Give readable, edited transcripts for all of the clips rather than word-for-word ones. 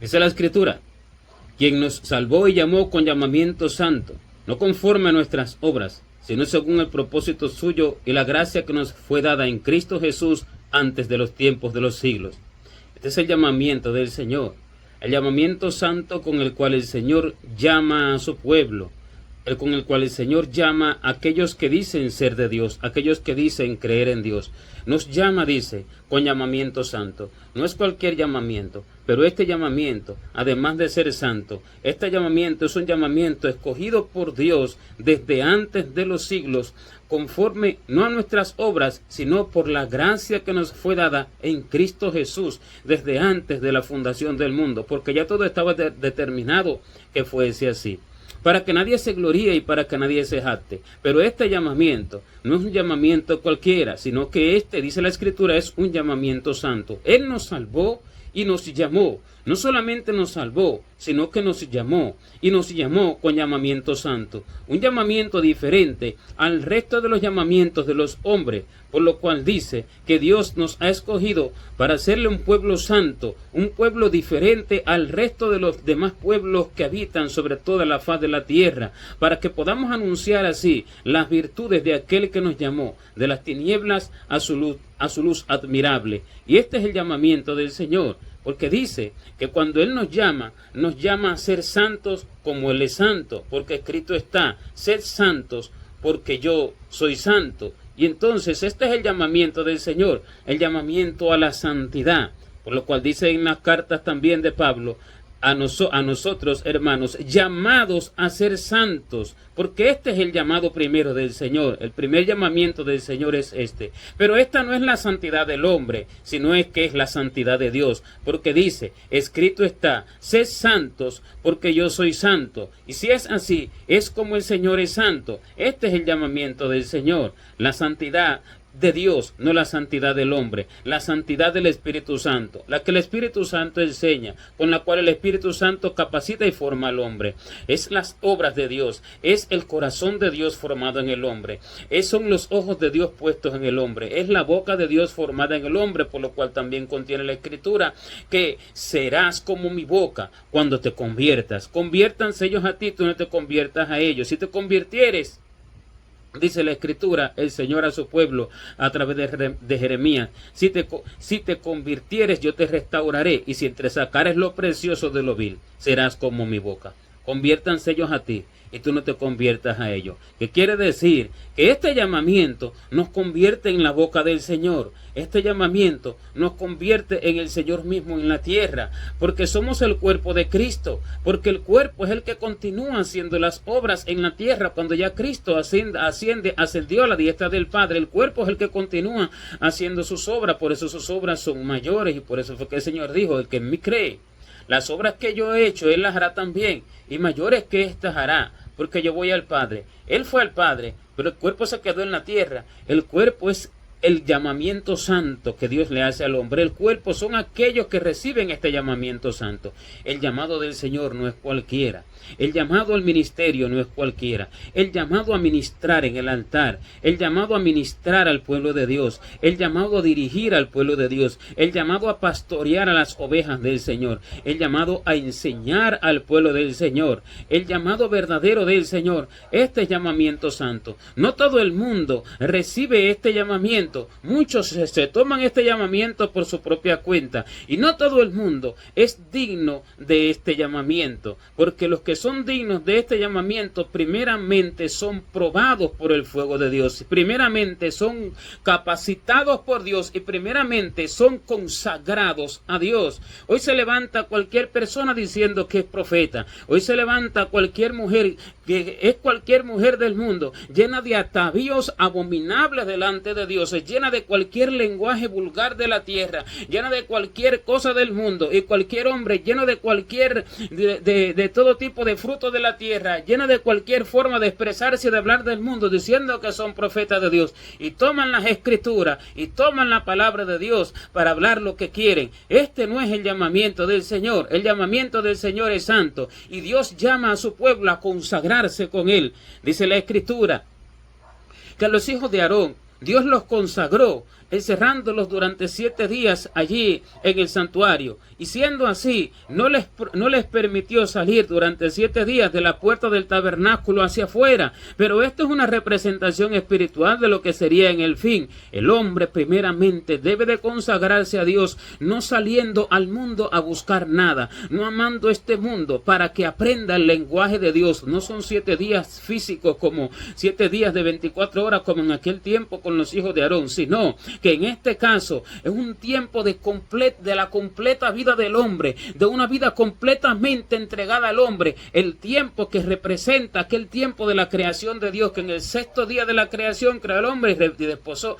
Dice la Escritura, quien nos salvó y llamó con llamamiento santo, no conforme a nuestras obras, sino según el propósito suyo y la gracia que nos fue dada en Cristo Jesús antes de los tiempos de los siglos. Este es el llamamiento del Señor, el llamamiento santo con el cual el Señor llama a su pueblo, con el cual el Señor llama a aquellos que dicen ser de Dios, aquellos que dicen creer en Dios. Nos llama, dice, con llamamiento santo. No es cualquier llamamiento, pero este llamamiento, además de ser santo, este llamamiento es un llamamiento escogido por Dios desde antes de los siglos, conforme no a nuestras obras, sino por la gracia que nos fue dada en Cristo Jesús desde antes de la fundación del mundo, porque ya todo estaba determinado que fuese así, para que nadie se gloríe y para que nadie se jacte. Pero este llamamiento no es un llamamiento cualquiera, sino que dice la Escritura, es un llamamiento santo. Él nos salvó y nos llamó. No solamente nos salvó, sino que nos llamó, y nos llamó con llamamiento santo. Un llamamiento diferente al resto de los llamamientos de los hombres, por lo cual dice que Dios nos ha escogido para hacerle un pueblo santo, un pueblo diferente al resto de los demás pueblos que habitan sobre toda la faz de la tierra, para que podamos anunciar así las virtudes de aquel que nos llamó de las tinieblas a su luz admirable. Y este es el llamamiento del Señor, porque dice que cuando Él nos llama a ser santos como Él es santo, porque escrito está, sed santos porque yo soy santo. Y entonces este es el llamamiento del Señor, el llamamiento a la santidad, por lo cual dice en las cartas también de Pablo, a nosotros, hermanos, llamados a ser santos, porque este es el llamado primero del Señor, el primer llamamiento del Señor es este. Pero esta no es la santidad del hombre, sino es que es la santidad de Dios, porque dice, escrito está, sed santos porque yo soy santo. Y si es así, es como el Señor es santo. Este es el llamamiento del Señor, la santidad de Dios, no la santidad del hombre, la santidad del Espíritu Santo, la que el Espíritu Santo enseña, con la cual el Espíritu Santo capacita y forma al hombre. Es las obras de Dios, es el corazón de Dios formado en el hombre, son los ojos de Dios puestos en el hombre, es la boca de Dios formada en el hombre, por lo cual también contiene la Escritura que serás como mi boca cuando te conviertas. Conviértanse ellos a ti, tú no te conviertas a ellos. Si te convirtieres, dice la Escritura, el Señor a su pueblo a través de Jeremías, si te convirtieres, yo te restauraré, y si entresacares lo precioso de lo vil, serás como mi boca. Conviértanse ellos a ti, y tú no te conviertas a ellos. ¿Qué quiere decir? Que este llamamiento nos convierte en la boca del Señor. Este llamamiento nos convierte en el Señor mismo en la tierra, porque somos el cuerpo de Cristo, porque el cuerpo es el que continúa haciendo las obras en la tierra. Cuando ya Cristo ascendió a la diestra del Padre, el cuerpo es el que continúa haciendo sus obras. Por eso sus obras son mayores, y por eso fue que el Señor dijo, el que en mí cree, las obras que yo he hecho, Él las hará también, y mayores que éstas hará, porque yo voy al Padre. Él fue al Padre, pero el cuerpo se quedó en la tierra. El cuerpo es el llamamiento santo que Dios le hace al hombre. El cuerpo son aquellos que reciben este llamamiento santo. El llamado del Señor no es cualquiera. El llamado al ministerio no es cualquiera. El llamado a ministrar en el altar. El llamado a ministrar al pueblo de Dios. El llamado a dirigir al pueblo de Dios. El llamado a pastorear a las ovejas del Señor. El llamado a enseñar al pueblo del Señor. El llamado verdadero del Señor. Este es llamamiento santo. No todo el mundo recibe este llamamiento. Muchos se toman este llamamiento por su propia cuenta. Y no todo el mundo es digno de este llamamiento. Porque los que son dignos de este llamamiento primeramente son probados por el fuego de Dios, primeramente son capacitados por Dios y primeramente son consagrados a Dios. Hoy se levanta cualquier persona diciendo que es profeta. Hoy se levanta cualquier mujer que es cualquier mujer del mundo, llena de atavíos abominables delante de Dios, llena de cualquier lenguaje vulgar de la tierra, llena de cualquier cosa del mundo, y cualquier hombre lleno de cualquier de todo tipo de frutos de la tierra, llena de cualquier forma de expresarse y de hablar del mundo, diciendo que son profetas de Dios, y toman las escrituras y toman la palabra de Dios para hablar lo que quieren. Este no es el llamamiento del Señor. El llamamiento del Señor es santo, y Dios llama a su pueblo a consagrarse con Él. Dice la Escritura que a los hijos de Aarón Dios los consagró, encerrándolos durante 7 días allí en el santuario. Y siendo así, no les permitió salir durante 7 días de la puerta del tabernáculo hacia afuera. Pero esto es una representación espiritual de lo que sería en el fin. El hombre primeramente debe de consagrarse a Dios, no saliendo al mundo a buscar nada, no amando este mundo, para que aprenda el lenguaje de Dios. No son 7 días físicos como 7 días de 24 horas como en aquel tiempo con los hijos de Aarón, sino que en este caso es un tiempo de la completa vida del hombre, de una vida completamente entregada al hombre, el tiempo que representa aquel tiempo de la creación de Dios, que en el 6º día de la creación creó al hombre y reposó,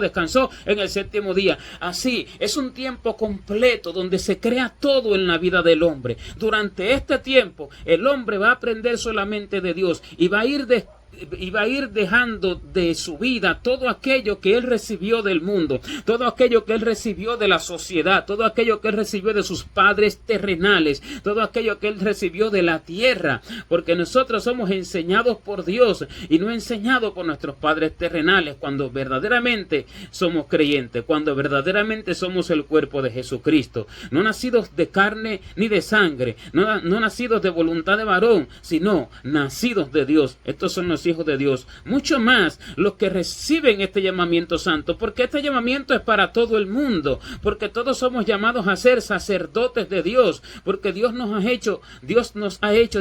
descansó en el 7º día. Así, es un tiempo completo donde se crea todo en la vida del hombre. Durante este tiempo, el hombre va a aprender solamente de Dios y va a ir dejando de su vida todo aquello que él recibió del mundo, todo aquello que él recibió de la sociedad, todo aquello que él recibió de sus padres terrenales, todo aquello que él recibió de la tierra, porque nosotros somos enseñados por Dios y no enseñados por nuestros padres terrenales cuando verdaderamente somos creyentes, cuando verdaderamente somos el cuerpo de Jesucristo, no nacidos de carne ni de sangre, no nacidos de voluntad de varón, sino nacidos de Dios. Estos son los hijos de Dios, mucho más los que reciben este llamamiento santo, porque este llamamiento es para todo el mundo, porque todos somos llamados a ser sacerdotes de Dios, porque Dios nos ha hecho,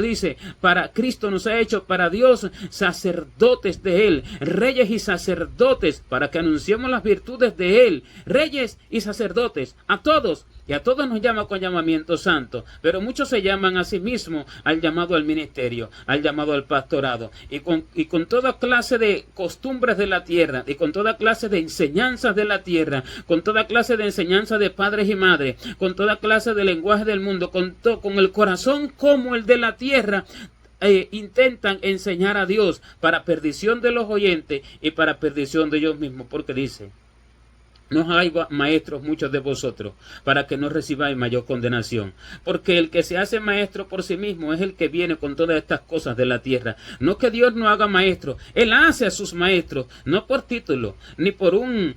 dice, para Cristo nos ha hecho para Dios sacerdotes de Él, reyes y sacerdotes, para que anunciemos las virtudes de Él, reyes y sacerdotes, a todos. Y a todos nos llama con llamamiento santo, pero muchos se llaman a sí mismos al llamado al ministerio, al llamado al pastorado, y con toda clase de costumbres de la tierra, y con toda clase de enseñanzas de la tierra, con toda clase de enseñanzas de padres y madres, con toda clase de lenguaje del mundo, con el corazón como el de la tierra, intentan enseñar a Dios para perdición de los oyentes y para perdición de ellos mismos, porque dice: no hay maestros muchos de vosotros, para que no recibáis mayor condenación. Porque el que se hace maestro por sí mismo es el que viene con todas estas cosas de la tierra. No que Dios no haga maestros, Él hace a sus maestros, no por título, ni por un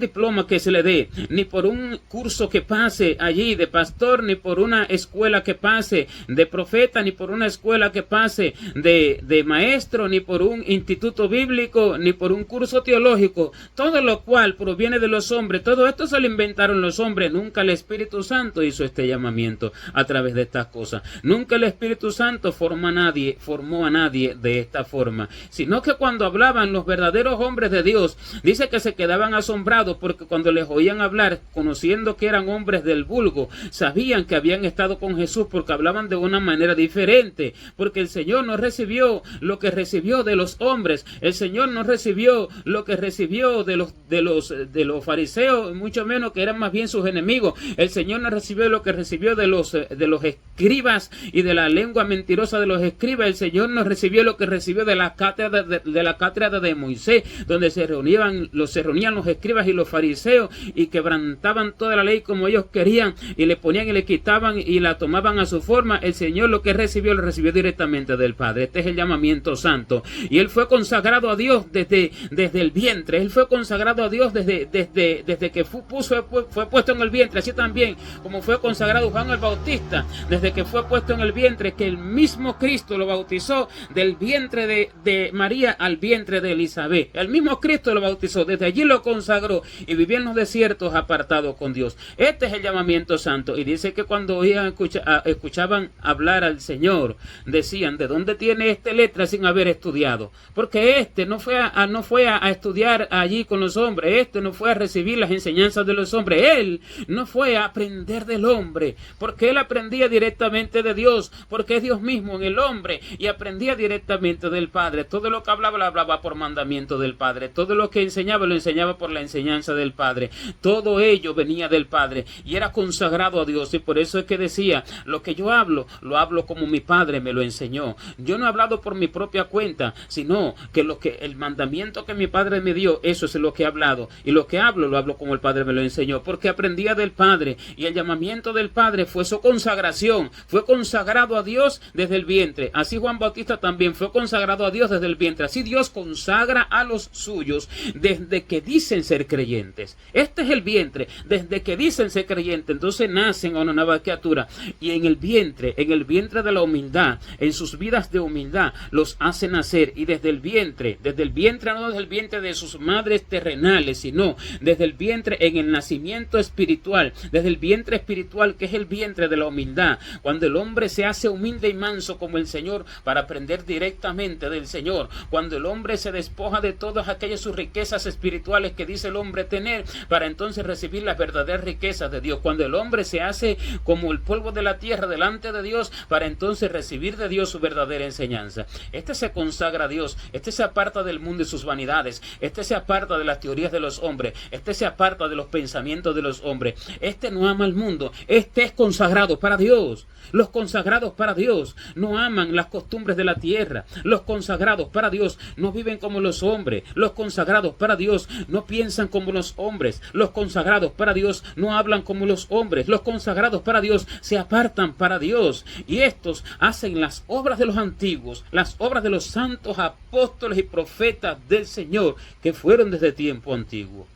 diploma que se le dé, ni por un curso que pase allí de pastor, ni por una escuela que pase de profeta, ni por una escuela que pase de maestro, ni por un instituto bíblico, ni por un curso teológico. Todo lo cual proviene de los hombres, todo esto se lo inventaron los hombres. Nunca el Espíritu Santo hizo este llamamiento a través de estas cosas. Nunca el Espíritu Santo formó a nadie de esta forma, sino que cuando hablaban los verdaderos hombres de Dios, dice que se quedaban asombrados, porque cuando les oían hablar, conociendo que eran hombres del vulgo, sabían que habían estado con Jesús, porque hablaban de una manera diferente, porque el Señor no recibió lo que recibió de los hombres, el Señor no recibió lo que recibió de los fariseos, mucho menos, que eran más bien sus enemigos. El Señor no recibió lo que recibió de los escribas y de la lengua mentirosa de los escribas. El Señor no recibió lo que recibió de la cátedra de Moisés, donde se reunían los escribas y los fariseos y quebrantaban toda la ley como ellos querían, y le ponían y le quitaban y la tomaban a su forma. El Señor lo que recibió, lo recibió directamente del Padre. Este es el llamamiento santo, y Él fue consagrado a Dios desde el vientre. Él fue consagrado a Dios desde que fue puesto en el vientre, así también como fue consagrado Juan el Bautista, desde que fue puesto en el vientre, que el mismo Cristo lo bautizó del vientre de María al vientre de Elizabeth. El mismo Cristo lo bautizó, desde allí lo consagró, y vivía en los desiertos apartado con Dios. Este es el llamamiento santo. Y dice que cuando escuchaban hablar al Señor, decían: ¿de dónde tiene este letra sin haber estudiado? Porque no fue a estudiar allí con los hombres, no fue a recibir las enseñanzas de los hombres, él no fue a aprender del hombre, porque él aprendía directamente de Dios, porque es Dios mismo en el hombre, y aprendía directamente del Padre. Todo lo que hablaba, lo hablaba por mandamiento del Padre, todo lo que enseñaba, lo enseñaba por la enseñanza del Padre. Todo ello venía del Padre y era consagrado a Dios, y por eso es que decía: lo que yo hablo, lo hablo como mi Padre me lo enseñó. Yo no he hablado por mi propia cuenta, sino que el mandamiento que mi Padre me dio, eso es lo que he hablado, y lo que hablo hablo, lo hablo como el Padre me lo enseñó, porque aprendía del Padre, y el llamamiento del Padre fue su consagración, fue consagrado a Dios desde el vientre. Así Juan Bautista también fue consagrado a Dios desde el vientre. Así Dios consagra a los suyos desde que dicen ser creyentes. Este es el vientre, desde que dicen ser creyentes, entonces nacen a una nueva criatura, y en el vientre de la humildad, en sus vidas de humildad, los hace nacer, y desde el vientre, no desde el vientre de sus madres terrenales, sino desde el vientre en el nacimiento espiritual, desde el vientre espiritual, que es el vientre de la humildad, cuando el hombre se hace humilde y manso como el Señor para aprender directamente del Señor, cuando el hombre se despoja de todas aquellas sus riquezas espirituales que dice el hombre tener, para entonces recibir las verdaderas riquezas de Dios, cuando el hombre se hace como el polvo de la tierra delante de Dios, para entonces recibir de Dios su verdadera enseñanza. Este se consagra a Dios, este se aparta del mundo y sus vanidades, este se aparta de las teorías de los hombres, este se aparta de los pensamientos de los hombres, este no ama al mundo, este es consagrado para Dios. Los consagrados para Dios no aman las costumbres de la tierra. Los consagrados para Dios no viven como los hombres. Los consagrados para Dios no piensan como los hombres. Los consagrados para Dios no hablan como los hombres. Los consagrados para Dios se apartan para Dios. Y estos hacen las obras de los antiguos, las obras de los santos apóstoles y profetas del Señor que fueron desde tiempo antiguo.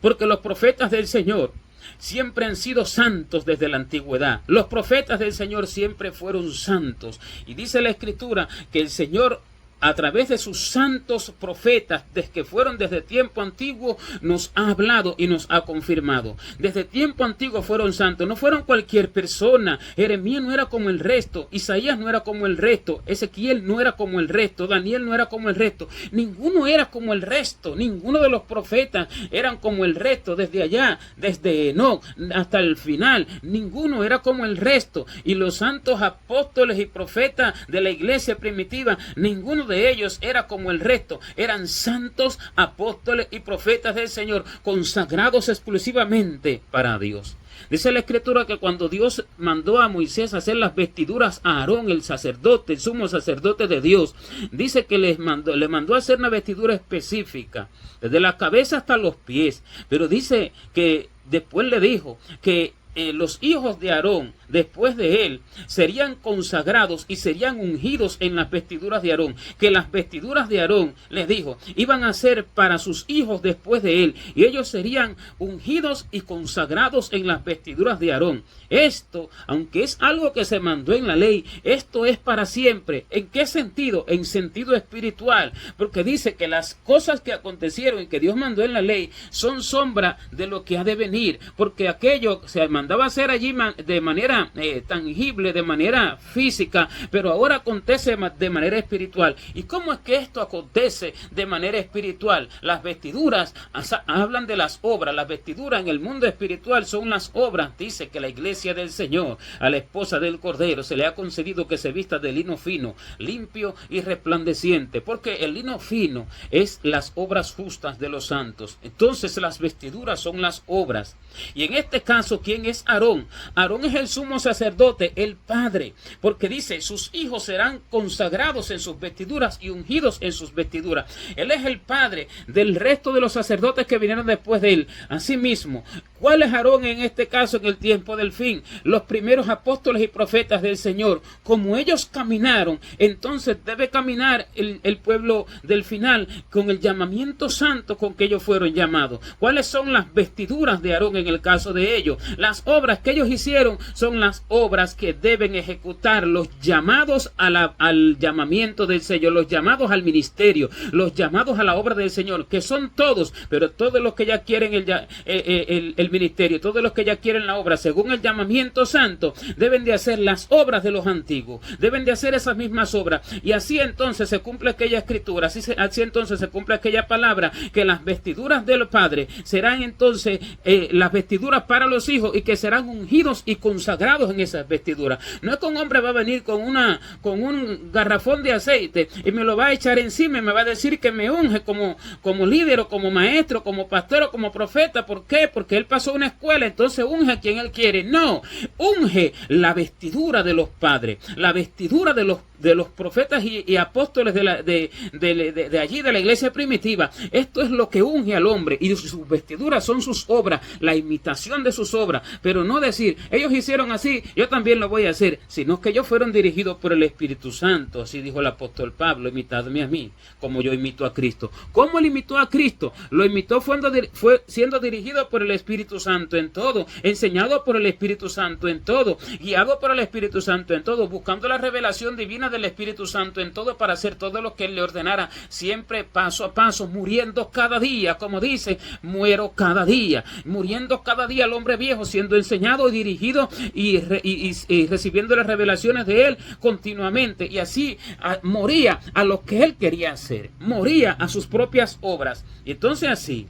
Porque los profetas del Señor siempre han sido santos desde la antigüedad. Los profetas del Señor siempre fueron santos. Y dice la Escritura que el Señor, a través de sus santos profetas, desde que fueron desde tiempo antiguo, nos ha hablado y nos ha confirmado. Desde tiempo antiguo fueron santos, no fueron cualquier persona. Jeremías no era como el resto, Isaías no era como el resto, Ezequiel no era como el resto, Daniel no era como el resto, ninguno era como el resto, ninguno de los profetas eran como el resto, desde allá, desde Enoc hasta el final, ninguno era como el resto. Y los santos apóstoles y profetas de la iglesia primitiva, ninguno de ellos era como el resto, eran santos apóstoles y profetas del Señor, consagrados exclusivamente para Dios. Dice la Escritura que cuando Dios mandó a Moisés a hacer las vestiduras a Aarón, el sacerdote, el sumo sacerdote de Dios, dice que le mandó a hacer una vestidura específica, desde la cabeza hasta los pies, pero dice que después le dijo que los hijos de Aarón, después de él, serían consagrados y serían ungidos en las vestiduras de Aarón. Que las vestiduras de Aarón, les dijo, iban a ser para sus hijos después de él, y ellos serían ungidos y consagrados en las vestiduras de Aarón. Esto, aunque es algo que se mandó en la ley, esto es para siempre. ¿En qué sentido? En sentido espiritual, porque dice que las cosas que acontecieron y que Dios mandó en la ley son sombra de lo que ha de venir, porque aquello se mandaba a hacer allí de manera tangible, de manera física, pero ahora acontece de manera espiritual. ¿Y cómo es que esto acontece de manera espiritual? Las vestiduras hablan de las obras. Las vestiduras en el mundo espiritual son las obras. Dice que la iglesia del Señor, a la esposa del Cordero, se le ha concedido que se vista de lino fino, limpio y resplandeciente, porque el lino fino es las obras justas de los santos. Entonces las vestiduras son las obras. Y en este caso, ¿quién es Aarón? Aarón es el sumo sacerdote, el padre, porque dice, sus hijos serán consagrados en sus vestiduras y ungidos en sus vestiduras. Él es el padre del resto de los sacerdotes que vinieron después de él. Asimismo, ¿cuál es Aarón en este caso en el tiempo del fin? Los primeros apóstoles y profetas del Señor. Como ellos caminaron, entonces debe caminar el pueblo del final con el llamamiento santo con que ellos fueron llamados. ¿Cuáles son las vestiduras de Aarón en el caso de ellos? Las obras que ellos hicieron son las obras que deben ejecutar los llamados al llamamiento del Señor, los llamados al ministerio, los llamados a la obra del Señor, que son todos, pero todos los que ya quieren el ministerio, todos los que ya quieren la obra según el llamamiento santo, deben de hacer las obras de los antiguos, deben de hacer esas mismas obras, y así entonces se cumple aquella escritura, así entonces se cumple aquella palabra, que las vestiduras del Padre serán entonces las vestiduras para los hijos, y que que serán ungidos y consagrados en esas vestiduras. No es que un hombre va a venir con un garrafón de aceite y me lo va a echar encima y me va a decir que me unge como líder o como maestro, como pastor o como profeta. ¿Por qué? Porque él pasó una escuela, entonces unge a quien él quiere. No, unge la vestidura de los padres, la vestidura de los profetas y apóstoles de allí, de la iglesia primitiva. Esto es lo que unge al hombre, y sus vestiduras son sus obras, la imitación de sus obras. Pero no decir, ellos hicieron así, yo también lo voy a hacer, sino que ellos fueron dirigidos por el Espíritu Santo. Así dijo el apóstol Pablo: imitadme a mí, como yo imito a Cristo. ¿Cómo él imitó a Cristo? Lo imitó fue siendo dirigido por el Espíritu Santo en todo, enseñado por el Espíritu Santo en todo, guiado por el Espíritu Santo en todo, buscando la revelación divina del Espíritu Santo en todo, para hacer todo lo que él le ordenara, siempre paso a paso, muriendo cada día, como dice, muero cada día, muriendo cada día el hombre viejo, siendo enseñado y dirigido y recibiendo las revelaciones de él continuamente, y así moría a lo que él quería hacer, moría a sus propias obras. Y entonces así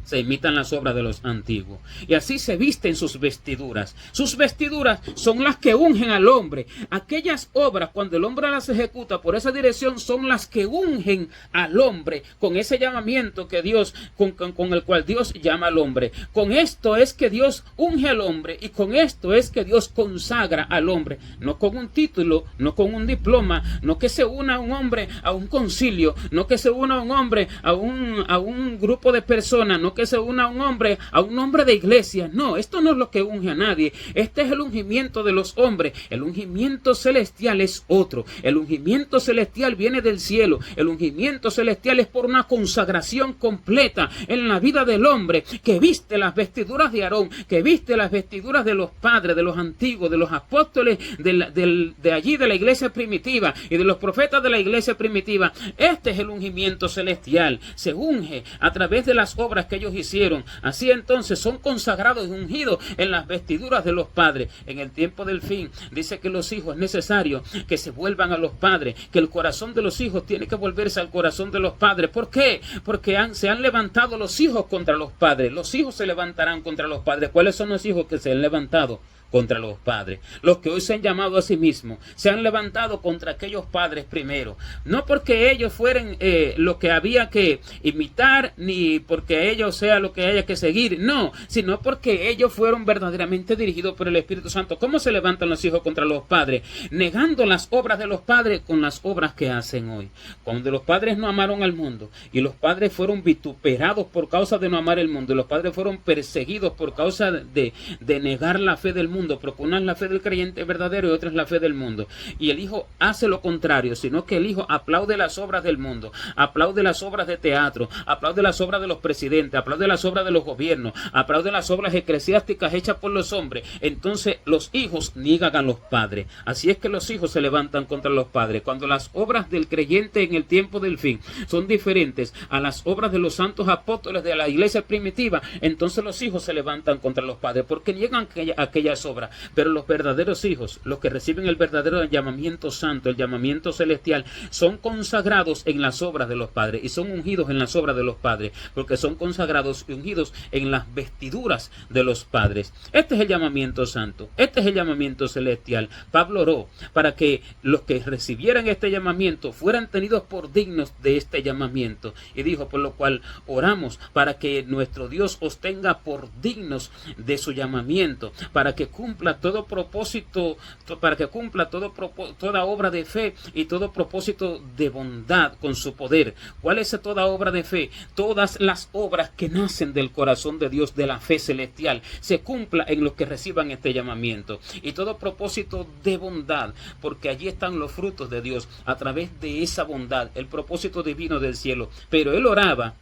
se imitan las obras de los antiguos, y así se visten sus vestiduras. Sus vestiduras son las que ungen al hombre. Aquellas obras, cuando el hombre las ejecuta por esa dirección, son las que ungen al hombre con ese llamamiento que Dios, con el cual Dios llama al hombre. Con esto es que Dios unge al hombre, y con esto es que Dios consagra al hombre. No con un título, no con un diploma, no que se una un hombre a un concilio, no que se una un hombre a un grupo de personas, no que se una a un hombre de iglesia. No, esto no es lo que unge a nadie. Este es el ungimiento de los hombres. El ungimiento celestial es otro. El ungimiento celestial viene del cielo. El ungimiento celestial es por una consagración completa en la vida del hombre, que viste las vestiduras de Aarón, que viste las vestiduras de los padres, de los antiguos, de los apóstoles de allí, de la iglesia primitiva, y de los profetas de la iglesia primitiva. Este es el ungimiento celestial. Se unge a través de las obras que ellos hicieron. Así entonces son consagrados y ungidos en las vestiduras de los padres. En el tiempo del fin dice que los hijos es necesario que se vuelvan a los padres, que el corazón de los hijos tiene que volverse al corazón de los padres. ¿Por qué? Porque se han levantado los hijos contra los padres. Los hijos se levantarán contra los padres. ¿Cuáles son los hijos que se han levantado contra los padres? Los que hoy se han llamado a sí mismos se han levantado contra aquellos padres primero, no porque ellos fueran lo que había que imitar, ni porque ellos sea lo que haya que seguir, no, sino porque ellos fueron verdaderamente dirigidos por el Espíritu Santo. ¿Cómo se levantan los hijos contra los padres? Negando las obras de los padres con las obras que hacen hoy. Cuando los padres no amaron al mundo, y los padres fueron vituperados por causa de no amar el mundo, y los padres fueron perseguidos por causa de negar la fe del mundo, porque una es la fe del creyente verdadero y otra es la fe del mundo, y el hijo hace lo contrario, sino que el hijo aplaude las obras del mundo, aplaude las obras de teatro, aplaude las obras de los presidentes, aplaude las obras de los gobiernos, aplaude las obras eclesiásticas hechas por los hombres. Entonces los hijos niegan a los padres. Así es que los hijos se levantan contra los padres. Cuando las obras del creyente en el tiempo del fin son diferentes a las obras de los santos apóstoles de la iglesia primitiva, entonces los hijos se levantan contra los padres, porque niegan aquellas obras. Pero los verdaderos hijos, los que reciben el verdadero llamamiento santo, el llamamiento celestial, son consagrados en las obras de los padres, y son ungidos en las obras de los padres, porque son consagrados y ungidos en las vestiduras de los padres. Este es el llamamiento santo, este es el llamamiento celestial. Pablo oró para que los que recibieran este llamamiento fueran tenidos por dignos de este llamamiento, y dijo: por lo cual oramos para que nuestro Dios os tenga por dignos de su llamamiento, para que cumpla todo propósito, toda obra de fe y todo propósito de bondad con su poder. ¿Cuál es toda obra de fe? Todas las obras que nacen del corazón de Dios, de la fe celestial, se cumpla en los que reciban este llamamiento. Y todo propósito de bondad, porque allí están los frutos de Dios, a través de esa bondad, el propósito divino del cielo. Pero él oraba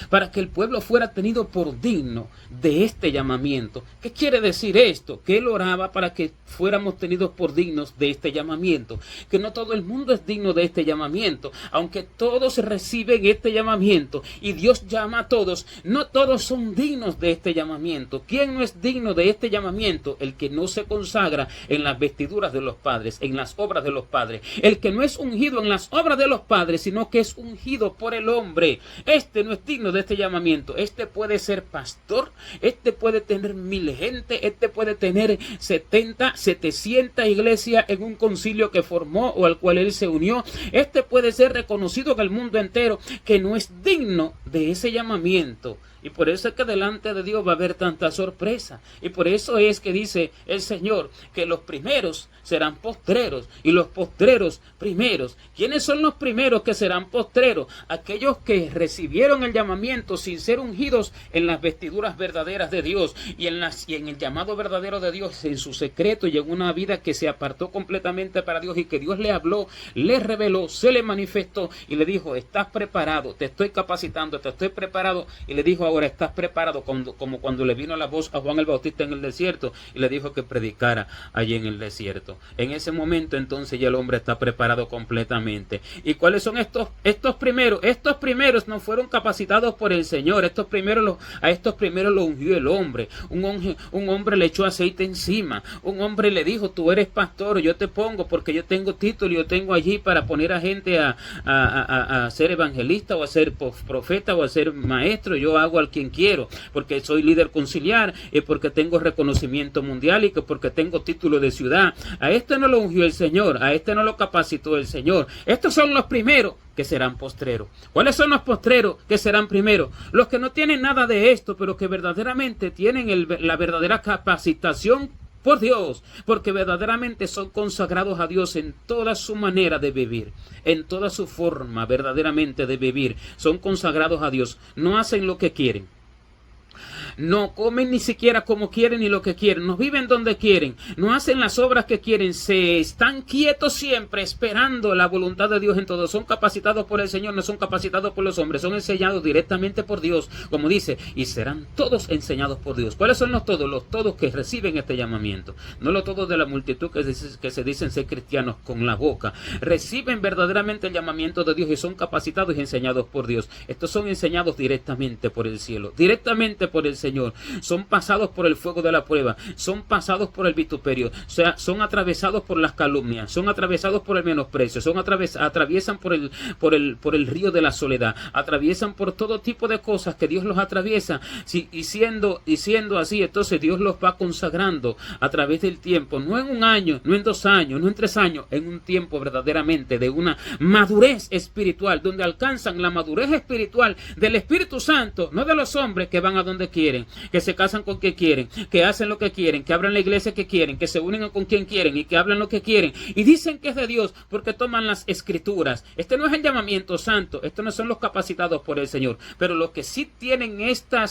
para que el pueblo fuera tenido por digno de este llamamiento. ¿Qué quiere decir esto? Que él oraba para que fuéramos tenidos por dignos de este llamamiento. Que no todo el mundo es digno de este llamamiento. Aunque todos reciben este llamamiento y Dios llama a todos, no todos son dignos de este llamamiento. ¿Quién no es digno de este llamamiento? El que no se consagra en las vestiduras de los padres, en las obras de los padres. El que no es ungido en las obras de los padres, sino que es ungido por el hombre. Este no es digno digno de este llamamiento. Este puede ser pastor, este puede tener 1000 gente, este puede tener 70, 700 iglesias en un concilio que formó o al cual él se unió. Este puede ser reconocido en el mundo entero que no es digno de ese llamamiento. Y por eso es que delante de Dios va a haber tanta sorpresa. Y por eso es que dice el Señor que los primeros serán postreros y los postreros primeros. ¿Quiénes son los primeros que serán postreros? Aquellos que recibieron el llamamiento sin ser ungidos en las vestiduras verdaderas de Dios y en el llamado verdadero de Dios en su secreto, y en una vida que se apartó completamente para Dios y que Dios le habló, le reveló, se le manifestó y le dijo: estás preparado, te estoy capacitando, te estoy preparado. Y le dijo: ahora estás preparado, como cuando le vino la voz a Juan el Bautista en el desierto y le dijo que predicara allí en el desierto. En ese momento entonces ya el hombre está preparado completamente. ¿Y cuáles son estos primeros? Estos primeros no fueron capacitados por el Señor. A estos primeros los ungió el hombre. Un hombre le echó aceite encima. Un hombre le dijo: tú eres pastor, yo te pongo porque yo tengo título, yo tengo allí para poner a gente a ser evangelista o a ser profeta o a ser maestro. Yo hago al quien quiero, porque soy líder conciliar y porque tengo reconocimiento mundial y que porque tengo título de ciudad. A este no lo ungió el Señor, a este no lo capacitó el Señor. Estos son los primeros que serán postreros. ¿Cuáles son los postreros que serán primeros? Los que no tienen nada de esto, pero que verdaderamente tienen la verdadera capacitación por Dios, porque verdaderamente son consagrados a Dios en toda su manera de vivir, en toda su forma verdaderamente de vivir. Son consagrados a Dios, no hacen lo que quieren. No comen ni siquiera como quieren ni lo que quieren, no viven donde quieren, no hacen las obras que quieren, se están quietos siempre esperando la voluntad de Dios en todo. Son capacitados por el Señor, no son capacitados por los hombres, son enseñados directamente por Dios, como dice, y serán todos enseñados por Dios. ¿Cuáles son los todos? Los todos que reciben este llamamiento, no los todos de la multitud que se dicen ser cristianos con la boca. Reciben verdaderamente el llamamiento de Dios y son capacitados y enseñados por Dios. Estos son enseñados directamente por el cielo, directamente por el Señor. Son pasados por el fuego de la prueba, son pasados por el vituperio, o sea, son atravesados por las calumnias, son atravesados por el menosprecio, atraviesan por el río de la soledad, atraviesan por todo tipo de cosas que Dios los atraviesa. Y siendo así, entonces Dios los va consagrando a través del tiempo, no en un año, no en 2 años, no en 3 años, en un tiempo verdaderamente de una madurez espiritual, donde alcanzan la madurez espiritual del Espíritu Santo, no de los hombres que van a donde quieren, que se casan con quien quieren, que hacen lo que quieren, que abran la iglesia que quieren, que se unen con quien quieren y que hablan lo que quieren y dicen que es de Dios porque toman las escrituras. Este no es el llamamiento santo, estos no son los capacitados por el Señor, pero los que sí tienen esta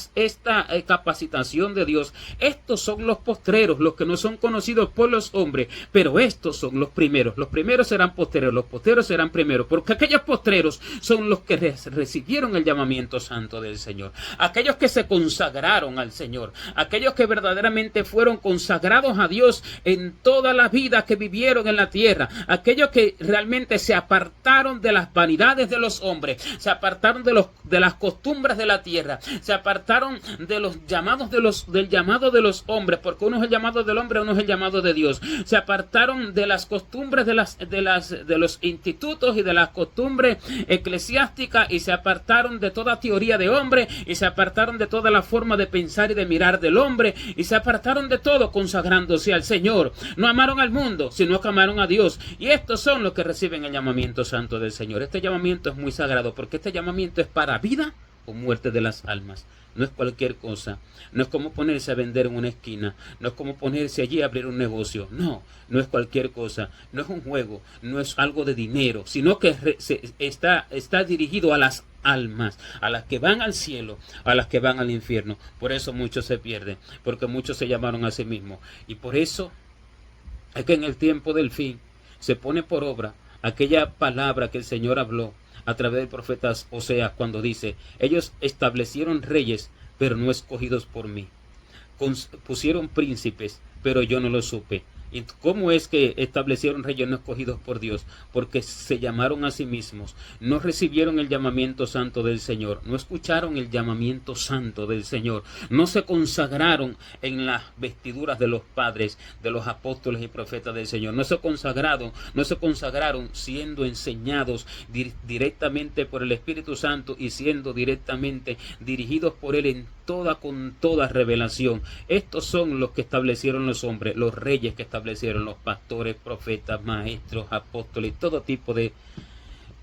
capacitación de Dios, estos son los postreros, los que no son conocidos por los hombres, pero estos son los primeros serán postreros, los postreros serán primeros, porque aquellos postreros son los que recibieron el llamamiento santo del Señor, aquellos que se consagraron al Señor, aquellos que verdaderamente fueron consagrados a Dios en toda la vida que vivieron en la tierra, aquellos que realmente se apartaron de las vanidades de los hombres, se apartaron de las costumbres de la tierra, se apartaron de los llamados del llamado de los hombres, porque uno es el llamado del hombre, uno es el llamado de Dios, se apartaron de las costumbres de los institutos y de las costumbres eclesiásticas, y se apartaron de toda teoría de hombre, y se apartaron de toda la forma de pensar y de mirar del hombre, y se apartaron de todo consagrándose al Señor. No amaron al mundo, sino que amaron a Dios, y estos son los que reciben el llamamiento santo del Señor. Este llamamiento es muy sagrado, porque este llamamiento es para vida o muerte de las almas. No es cualquier cosa, no es como ponerse a vender en una esquina, no es como ponerse allí a abrir un negocio, no es cualquier cosa, no es un juego, no es algo de dinero, sino que está dirigido a las almas, a las que van al cielo, a las que van al infierno. Por eso muchos se pierden, porque muchos se llamaron a sí mismos, y por eso es que en el tiempo del fin se pone por obra aquella palabra que el Señor habló a través del profeta Oseas, cuando dice: ellos establecieron reyes, pero no escogidos por mí, pusieron príncipes, pero yo no lo supe. ¿Y cómo es que establecieron reyes no escogidos por Dios? Porque se llamaron a sí mismos, no recibieron el llamamiento santo del Señor, no escucharon el llamamiento santo del Señor, no se consagraron en las vestiduras de los padres, de los apóstoles y profetas del Señor, no se consagraron siendo enseñados directamente por el Espíritu Santo y siendo directamente dirigidos por Él con toda revelación. Estos son los que establecieron los hombres, los reyes que establecieron los pastores, profetas, maestros, apóstoles, todo tipo de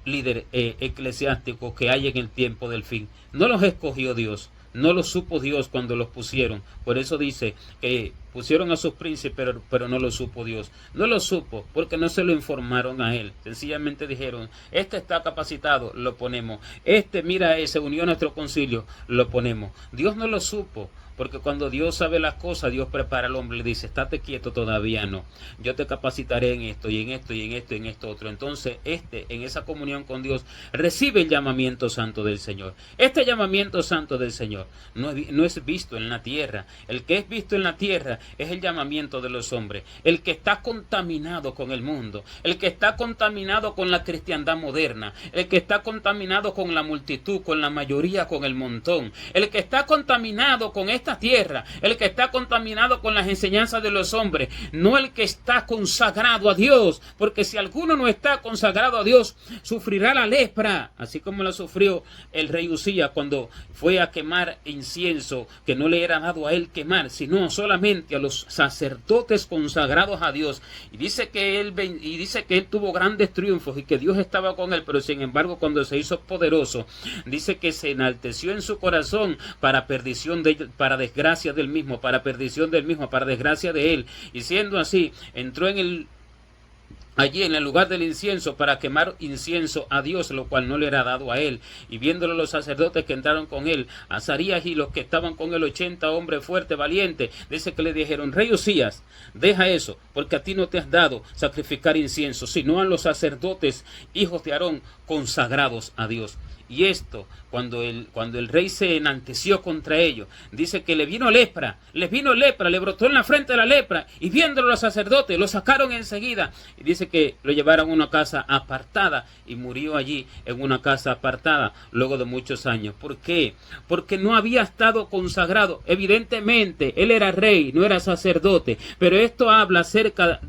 líder eclesiástico que hay en el tiempo del fin. No los escogió Dios, no los supo Dios cuando los pusieron. Por eso dice que pusieron a sus príncipes, pero no lo supo Dios. No lo supo porque no se lo informaron a Él. Sencillamente dijeron, este está capacitado, lo ponemos. Este, mira, se unió a nuestro concilio, lo ponemos. Dios no lo supo. Porque cuando Dios sabe las cosas, Dios prepara al hombre y le dice, estate quieto, todavía no. Yo te capacitaré en esto, y en esto, y en esto, y en esto otro. Entonces, en esa comunión con Dios, recibe el llamamiento santo del Señor. Este llamamiento santo del Señor no es visto en la tierra. El que es visto en la tierra es el llamamiento de los hombres. El que está contaminado con el mundo. El que está contaminado con la cristiandad moderna. El que está contaminado con la multitud, con la mayoría, con el montón. El que está contaminado con esta tierra, el que está contaminado con las enseñanzas de los hombres, no el que está consagrado a Dios, porque si alguno no está consagrado a Dios, sufrirá la lepra, así como la sufrió el rey Usías cuando fue a quemar incienso, que no le era dado a él quemar, sino solamente a los sacerdotes consagrados a Dios. Y dice que él tuvo grandes triunfos y que Dios estaba con él, pero sin embargo cuando se hizo poderoso, dice que se enalteció en su corazón para perdición para desgracia del mismo, para perdición del mismo, para desgracia de él. Y siendo así, entró allí en el lugar del incienso para quemar incienso a Dios, lo cual no le era dado a él. Y viéndolo los sacerdotes que entraron con él, Azarías y los que estaban con él, 80 hombres fuertes, valientes, dice que le dijeron, rey Usías, deja eso, porque a ti no te has dado sacrificar incienso, sino a los sacerdotes, hijos de Aarón, consagrados a Dios. Y esto, cuando el rey se enalteció contra ellos, dice que les vino lepra, le brotó en la frente la lepra, y viéndolo los sacerdotes, lo sacaron enseguida, y dice que lo llevaron a una casa apartada, y murió allí en una casa apartada, luego de muchos años. ¿Por qué? Porque no había estado consagrado. Evidentemente, él era rey, no era sacerdote, pero esto habla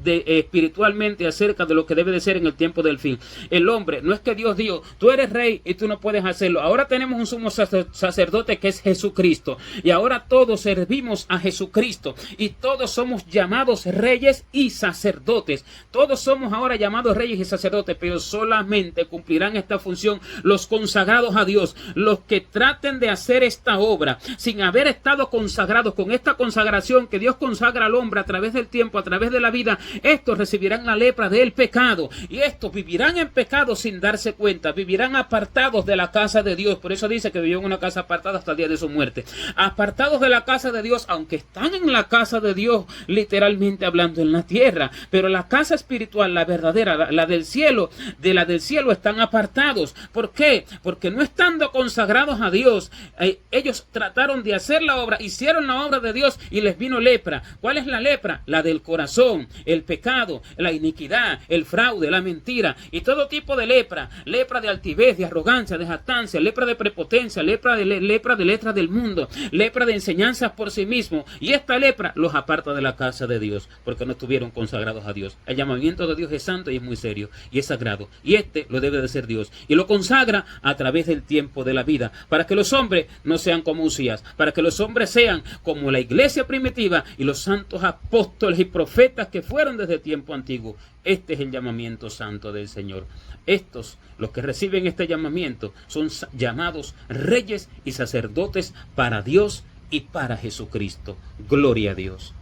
espiritualmente acerca de lo que debe de ser en el tiempo del fin. El hombre, no es que Dios dijo, tú eres rey y tú no puedes hacerlo. Ahora tenemos un sumo sacerdote que es Jesucristo, y ahora todos servimos a Jesucristo, y todos somos llamados reyes y sacerdotes. Todos somos ahora llamados reyes y sacerdotes, pero solamente cumplirán esta función los consagrados a Dios, los que traten de hacer esta obra sin haber estado consagrados. Con esta consagración que Dios consagra al hombre a través del tiempo, a través de la vida, estos recibirán la lepra del pecado, y estos vivirán en pecado sin darse cuenta, vivirán apartados de la casa de Dios. Por eso dice que vivió en una casa apartada hasta el día de su muerte. Apartados de la casa de Dios, aunque están en la casa de Dios, literalmente hablando en la tierra, pero la casa espiritual, la verdadera, la del cielo, de la del cielo están apartados. ¿Por qué? Porque no estando consagrados a Dios, ellos trataron de hacer la obra, hicieron la obra de Dios y les vino lepra. ¿Cuál es la lepra? La del corazón, el pecado, la iniquidad, el fraude, la mentira y todo tipo de lepra. Lepra de altivez, de arrogancia, de jactancia, lepra de prepotencia, lepra de letras del mundo, lepra de enseñanzas por sí mismo. Y esta lepra los aparta de la casa de Dios, porque no estuvieron consagrados a Dios. El llamamiento de Dios es santo y es muy serio y es sagrado, y lo debe de ser Dios, y lo consagra a través del tiempo de la vida, para que los hombres no sean como Usías, para que los hombres sean como la iglesia primitiva y los santos apóstoles y profetas que fueron desde tiempo antiguo. Este es el llamamiento santo del Señor. Los que reciben este llamamiento, son llamados reyes y sacerdotes para Dios y para Jesucristo. Gloria a Dios.